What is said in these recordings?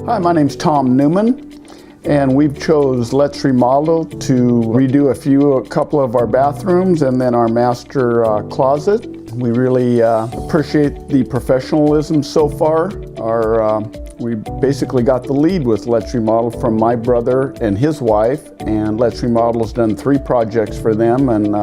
Hi, my name's Tom Newman, and we've chose Let's Remodel to redo a couple of our bathrooms and then our master closet. We really appreciate the professionalism so far. We basically got the lead with Let's Remodel from my brother and his wife, and Let's Remodel has done 3 projects for them, and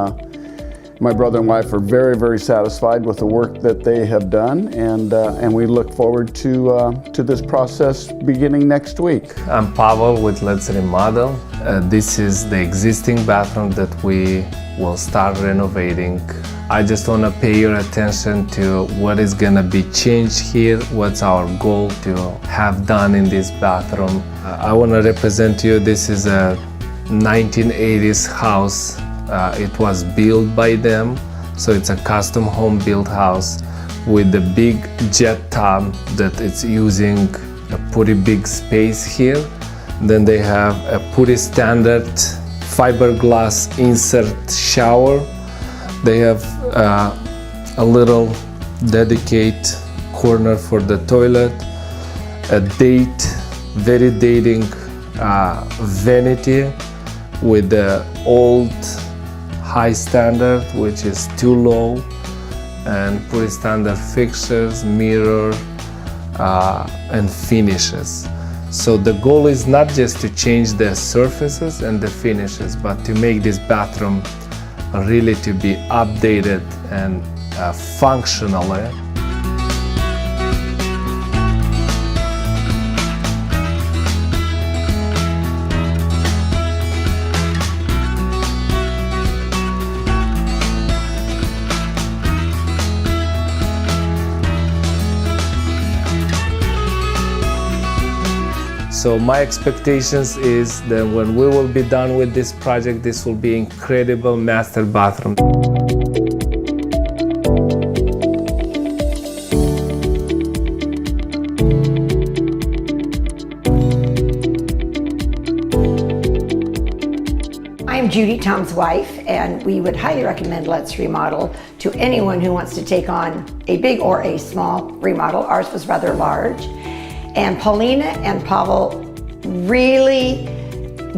my brother and wife are very, very satisfied with the work that they have done, and we look forward to this process beginning next week. I'm Pavel with Let's Remodel. This is the existing bathroom that we will start renovating. I just want to pay your attention to what is going to be changed here, what's our goal to have done in this bathroom. I want to represent to you, this is a 1980s house. It was built by them, so it's a custom home built house with the big jet tub that it's using a pretty big space here. Then they have a pretty standard fiberglass insert shower. They have a little dedicated corner for the toilet, a very dating vanity with the old high standard, which is too low, and pretty standard fixtures, mirror, and finishes. So the goal is not just to change the surfaces and the finishes, but to make this bathroom really to be updated and functional. So my expectations is that when we will be done with this project, this will be incredible master bathroom. I'm Judy, Tom's wife, and we would highly recommend Let's Remodel to anyone who wants to take on a big or a small remodel. Ours was rather large. And Paulina and Pavel really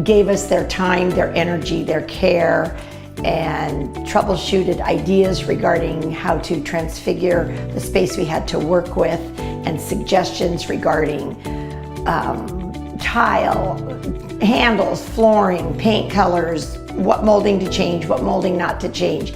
gave us their time, their energy, their care, and troubleshooted ideas regarding how to transfigure the space we had to work with, and suggestions regarding tile, handles, flooring, paint colors, what molding to change, what molding not to change.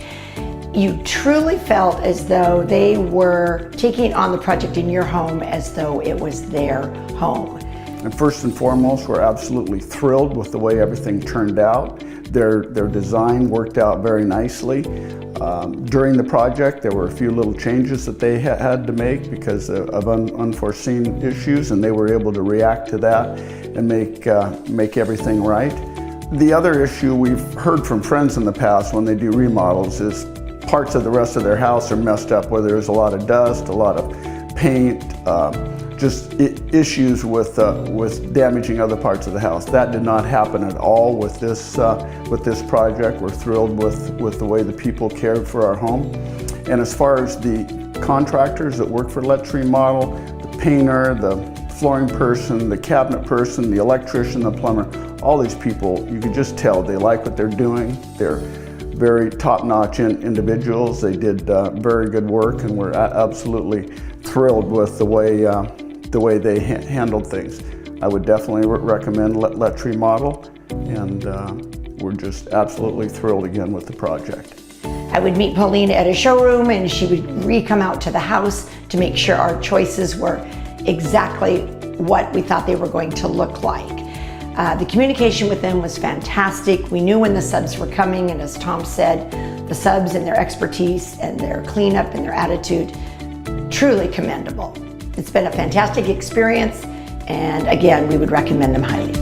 You truly felt as though they were taking on the project in your home as though it was their home. And first and foremost, we're absolutely thrilled with the way everything turned out. Their design worked out very nicely. During the project, there were a few little changes that they had to make because of unforeseen issues, and they were able to react to that and make everything right. The other issue we've heard from friends in the past when they do remodels is parts of the rest of their house are messed up, where there's a lot of dust, a lot of paint, just issues with damaging other parts of the house. That did not happen at all with this project. We're thrilled with the way the people cared for our home. And as far as the contractors that work for Let's Remodel, the painter, the flooring person, the cabinet person, the electrician, the plumber, all these people, you can just tell they like what they're doing. They're very top-notch individuals. They did very good work, and we're absolutely thrilled with the way they handled things. I would definitely recommend Let's Remodel, and we're just absolutely thrilled again with the project. I would meet Paulina at a showroom, and she would come out to the house to make sure our choices were exactly what we thought they were going to look like. The communication with them was fantastic. We knew when the subs were coming, and as Tom said, the subs and their expertise and their cleanup and their attitude, truly commendable. It's been a fantastic experience, and again, we would recommend them highly.